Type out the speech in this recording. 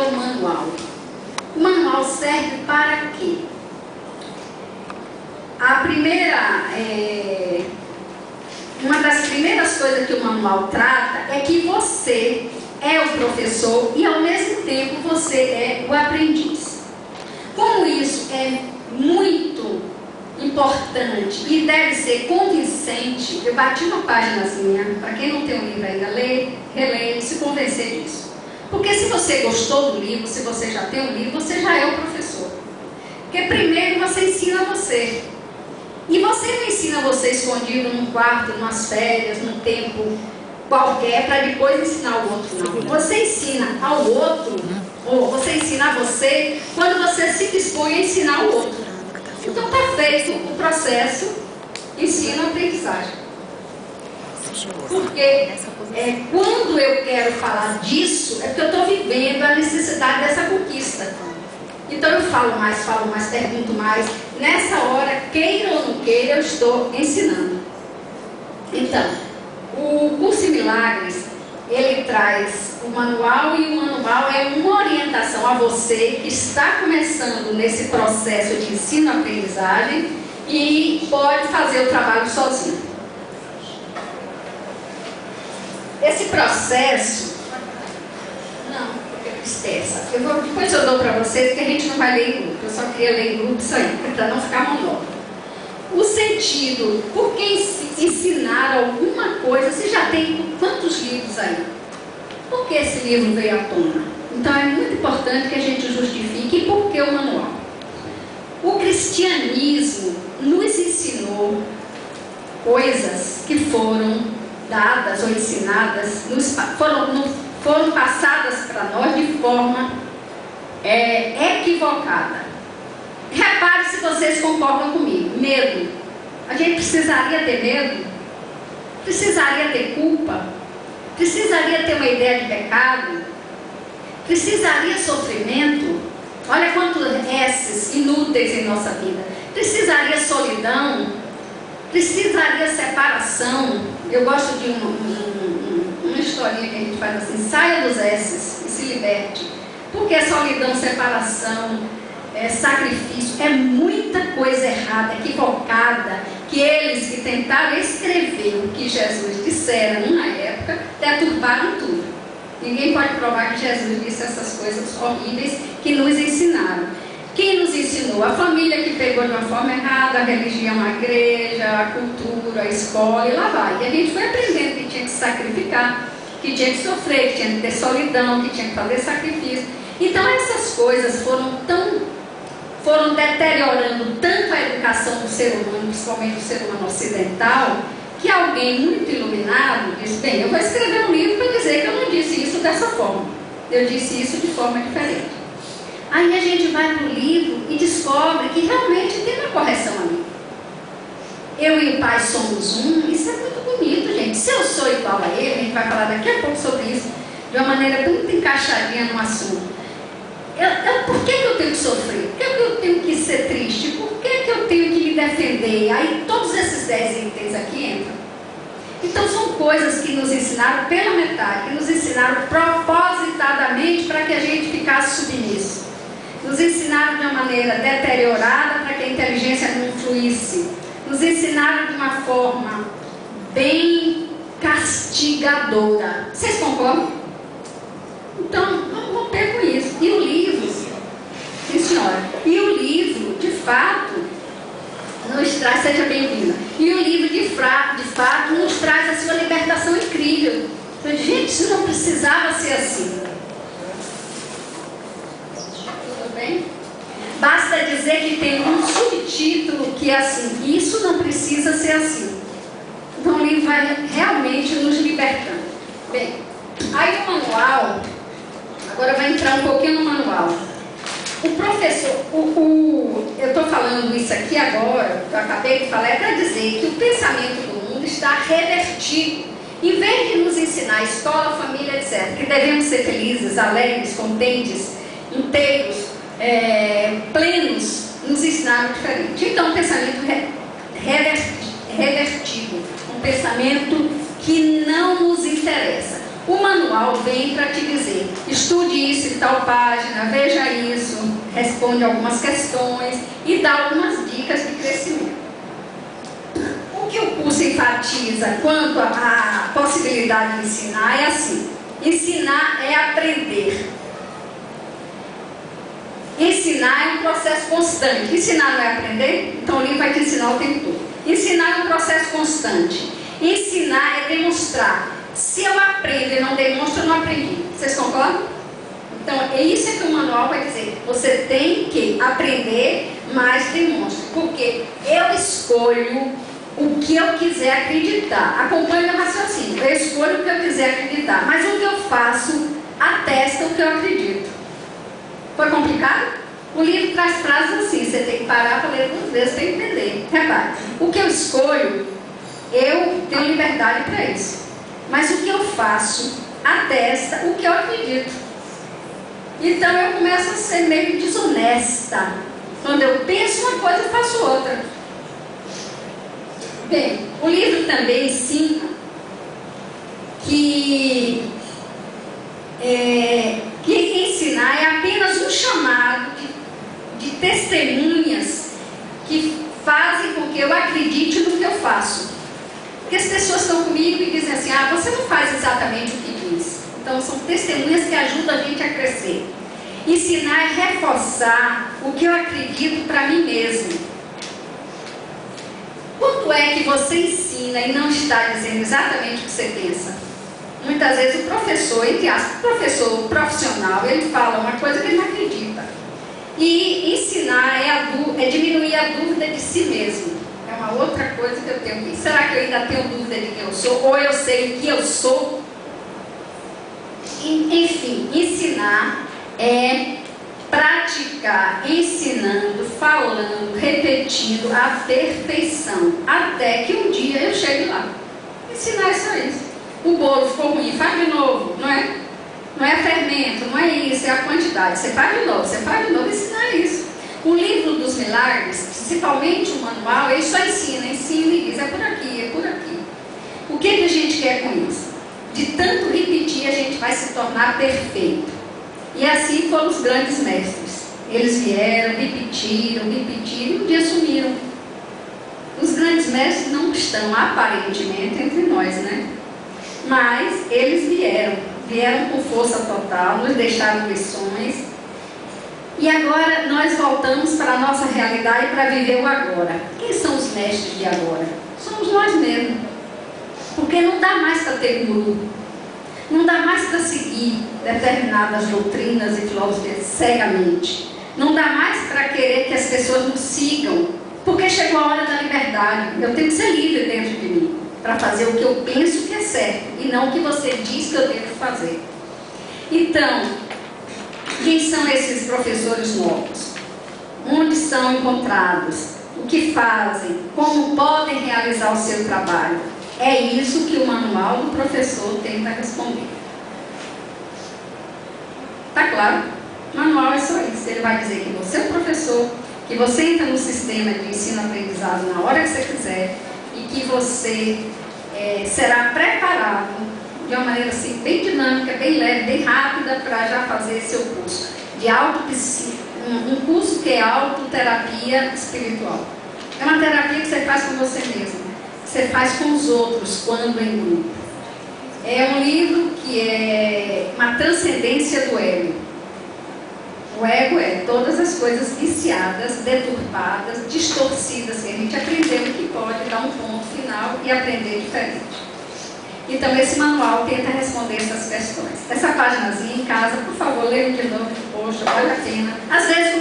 o manual? O manual serve para quê? Uma das primeiras coisas que o manual trata é que você é o professor e ao mesmo tempo você é o aprendiz. Como isso é muito importante e deve ser convincente, eu bati uma páginazinha, para quem não tem o livro ainda, lê, releia e se convencer disso. Porque se você gostou do livro, se você já tem o livro, você já é o professor. Porque primeiro você ensina você. E você não ensina você escondido num quarto, numas férias, num tempo qualquer, para depois ensinar o outro, não. Você ensina ao outro, ou você ensina a você, quando você se dispõe a ensinar o outro. Então está feito o processo ensino-aprendizagem. Porque quando eu quero falar disso, é porque eu estou vivendo a necessidade dessa conquista. Então eu falo mais, pergunto mais. Nessa hora, queira ou não queira, eu estou ensinando. Então, o curso em Milagres, ele traz o manual, e o manual é uma orientação a você que está começando nesse processo de ensino-aprendizagem e pode fazer o trabalho sozinho. Esse processo... Não, porque eu dispersa. Depois eu dou para vocês, que a gente não vai ler em grupo. Eu só queria ler em grupo isso aí, para não ficar monótono. O sentido, por que ensinar alguma coisa? Você já tem quantos livros aí? Por que esse livro veio à tona? Então é muito importante que a gente justifique por que o manual. O cristianismo nos ensinou coisas que foram dadas ou ensinadas, foram passadas para nós de forma equivocada. Repare se vocês concordam comigo. Medo. A gente precisaria ter medo? Precisaria ter culpa? Precisaria ter uma ideia de pecado? Precisaria sofrimento? Olha quantos S's inúteis em nossa vida. Precisaria solidão? Precisaria separação? Eu gosto de uma historinha que a gente faz assim: saia dos S's e se liberte. Porque solidão, separação, sacrifício, é muita coisa errada, equivocada, que eles que tentaram escrever o que Jesus dissera numa época, deturparam tudo. Ninguém pode provar que Jesus disse essas coisas horríveis que nos ensinaram. Quem nos ensinou? A família que pegou de uma forma errada, a religião, a igreja, a cultura, a escola, e lá vai. E a gente foi aprendendo que tinha que sacrificar, que tinha que sofrer, que tinha que ter solidão, que tinha que fazer sacrifício. Então essas coisas foram deteriorando tanto a educação do ser humano, principalmente do ser humano ocidental, que alguém muito iluminado disse: bem, eu vou escrever um livro para dizer que eu não disse isso dessa forma, eu disse isso de forma diferente. Aí a gente vai para o livro e descobre que realmente tem uma correção ali. Eu e o Pai somos um. Isso é muito bonito, gente. Se eu sou igual a ele, a gente vai falar daqui a pouco sobre isso, de uma maneira muito encaixadinha no assunto. Por que eu tenho que sofrer? Por que eu tenho que ser triste? Por que eu tenho que me defender? Aí todos esses 10 itens aqui entram. Então são coisas que nos ensinaram pela metade, que nos ensinaram propositadamente para que a gente ficasse submisso. Nos ensinaram de uma maneira deteriorada para que a inteligência não fluísse. Nos ensinaram de uma forma bem castigadora. Vocês concordam? Então, vamos romper com isso. E o livro, sim senhora, e o livro, de fato, nos traz, seja bem-vinda, e o livro, de fato, nos traz a sua libertação incrível. Gente, isso não precisava ser assim. Tudo bem? Basta dizer que tem um subtítulo que é assim: isso não precisa ser assim. Então o livro vai realmente nos libertando. Bem, aí o manual, agora vai entrar um pouquinho no manual. O professor, eu estou falando isso aqui agora, eu acabei de falar, é para dizer que o pensamento do mundo está revertido. Em vez de nos ensinar escola, família, etc., que devemos ser felizes, alegres, contentes, inteiros, plenos, nos ensinaram diferente. Então, um pensamento revertido, um pensamento que não nos interessa. O manual vem para te dizer: estude isso em tal página, veja isso, responde algumas questões e dá algumas dicas de crescimento. O que o curso enfatiza quanto à possibilidade de ensinar é assim: ensinar é aprender. Ensinar é um processo constante. Ensinar não é aprender? Então o livro vai te ensinar o tempo todo. Ensinar é um processo constante. Ensinar é demonstrar. Se eu aprendo e não demonstro, eu não aprendi. Vocês concordam? Então é isso que o manual vai dizer. Você tem que aprender, mas demonstre. Porque eu escolho o que eu quiser acreditar. Acompanhe meu raciocínio. Eu escolho o que eu quiser acreditar. Mas o que eu faço atesta o que eu acredito. Foi complicado? O livro traz frases assim, você tem que parar para ler 2 vezes para entender. Repare, o que eu escolho, eu tenho liberdade para isso. Mas o que eu faço atesta o que eu acredito. Então eu começo a ser meio desonesta. Quando eu penso uma coisa, eu faço outra. Bem, o livro também ensina que ensinar é apenas um chamado de testemunhas que fazem com que eu acredite no que eu faço. Porque as pessoas estão comigo e dizem assim: ah, você não faz exatamente o que diz. Então são testemunhas que ajudam a gente a crescer. Ensinar é reforçar o que eu acredito para mim mesmo. Quando é que você ensina e não está dizendo exatamente o que você pensa? Muitas vezes o professor, entre aspas, o professor profissional, ele fala uma coisa que ele não acredita. E ensinar é diminuir a dúvida de si mesmo. É uma outra coisa que eu tenho que... Será que eu ainda tenho dúvida de quem eu sou? Ou eu sei o que eu sou? Enfim, ensinar é praticar, ensinando, falando, repetindo a perfeição. Até que um dia eu chegue lá. Ensinar é só isso. O bolo ficou ruim, faz de novo, não é? Não é fermento, não é isso, é a quantidade. Você faz de novo, ensinar é isso. O livro dos milagres, principalmente o manual, ele só ensina e diz: é por aqui, é por aqui. O que a gente quer com isso? De tanto repetir, a gente vai se tornar perfeito. E assim foram os grandes mestres. Eles vieram, repetiram, e um dia sumiram. Os grandes mestres não estão aparentemente entre nós, né? Mas eles vieram com força total, nos deixaram lições. E agora nós voltamos para a nossa realidade para viver o agora. Quem são os mestres de agora? Somos nós mesmos. Porque não dá mais para ter guru. Não dá mais para seguir determinadas doutrinas e filosofias cegamente. Não dá mais para querer que as pessoas nos sigam. Porque chegou a hora da liberdade. Eu tenho que ser livre dentro de mim, para fazer o que eu penso que é certo e não o que você diz que eu devo fazer. Então, quem são esses professores novos? Onde são encontrados? O que fazem? Como podem realizar o seu trabalho? É isso que o manual do professor tenta responder. Tá claro? O manual é só isso. Ele vai dizer que você é o professor, que você entra no sistema de ensino-aprendizado na hora que você quiser, e que você será preparado de uma maneira assim, bem dinâmica, bem leve, bem rápida, para já fazer seu curso de um curso que é autoterapia espiritual. É uma terapia que você faz com você mesmo, que você faz com os outros quando em grupo. É um livro que é uma transcendência do ego. O ego é todas as coisas viciadas, deturpadas, distorcidas, que a gente aprendeu que pode dar um ponto final e aprender diferente. Então esse manual tenta responder essas questões. Essa paginazinha em casa, por favor, leiam de novo, poxa, vale a pena. Às vezes